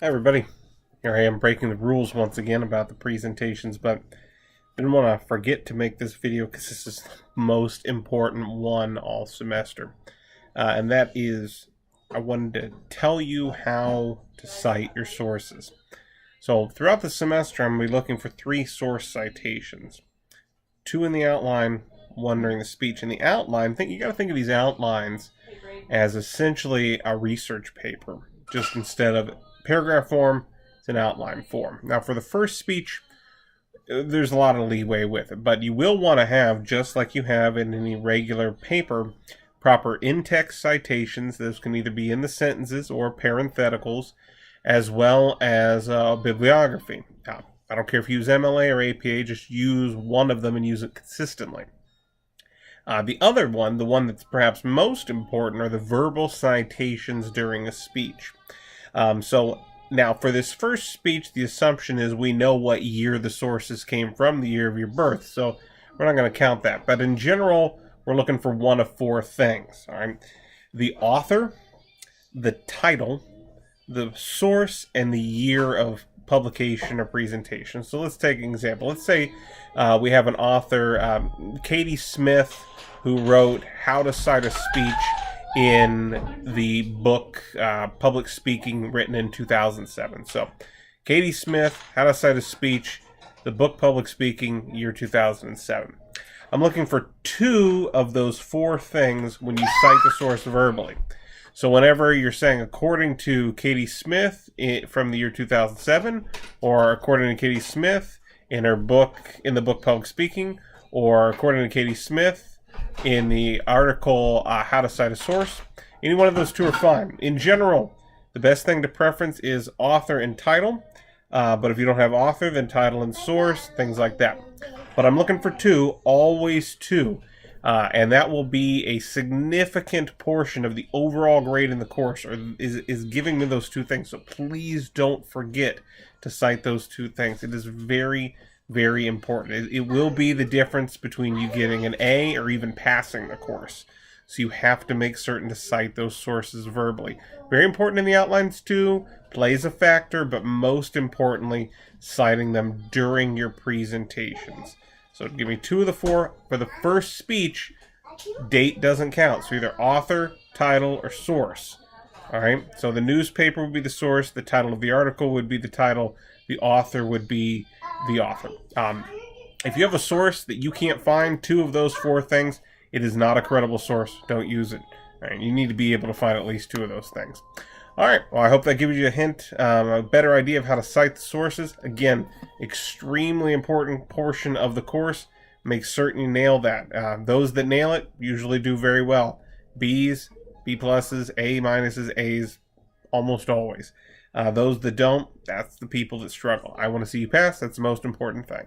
Hi everybody, here I am breaking the rules once again about the presentations, but didn't want to forget to make this video because this is the most important one all semester. And that is, I wanted to tell you how to cite your sources. So throughout the semester, I'm going to be looking for 3 source citations. 2 in the outline, 1 during the speech. In the outline, you got to think of these outlines as essentially a research paper, just instead of paragraph form, it's an outline form. Now, for the first speech, there's a lot of leeway with it, but you will want to have, just like you have in any regular paper, proper in-text citations. Those can either be in the sentences or parentheticals, as well as bibliography. Now, I don't care if you use MLA or APA, just use one of them and use it consistently. The other one, the one that's perhaps most important, are the verbal citations during a speech. So now for this first speech, the assumption is we know what year the sources came from, the year of your birth. So we're not going to count that. But in general, we're looking for one of 4 things. All right, the author, the title, the source, and the year of publication or presentation. So let's take an example. Let's say we have an author, Katie Smith, who wrote How to Cite a Speech in the book Public Speaking, written in 2007. So Katie Smith, How to Cite a Speech, the book Public Speaking, year 2007. I'm looking for 2 of those 4 things when you cite the source verbally. So whenever you're saying according to Katie Smith from the year 2007, or according to Katie Smith in her book, in the book Public Speaking, or according to Katie Smith in the article How to Cite a Source, any one of those 2 are fine. In general, the best thing to preference is author and title, but if you don't have author, then title and source, things like that. But I'm looking for 2, always 2. And that will be a significant portion of the overall grade in the course, or is giving me those 2 things. So please don't forget to cite those 2 things. It is very, very important. It will be the difference between you getting an A or even passing the course. So you have to make certain to cite those sources verbally. Very important in the outlines too, plays a factor, but most importantly, citing them during your presentations. So give me 2 of the 4. For the first speech, date doesn't count. So either author, title, or source. All right. So the newspaper would be the source. The title of the article would be the title. The author would be the author. If you have a source that you can't find 2 of those 4 things, it is not a credible source. Don't use it. All right. You need to be able to find at least 2 of those things. All right, well, I hope that gives you a hint, a better idea of how to cite the sources. Again, extremely important portion of the course. Make certain you nail that. Those that nail it usually do very well. B's, B pluses, A minuses, A's, almost always. Those that don't, that's the people that struggle. I want to see you pass. That's the most important thing.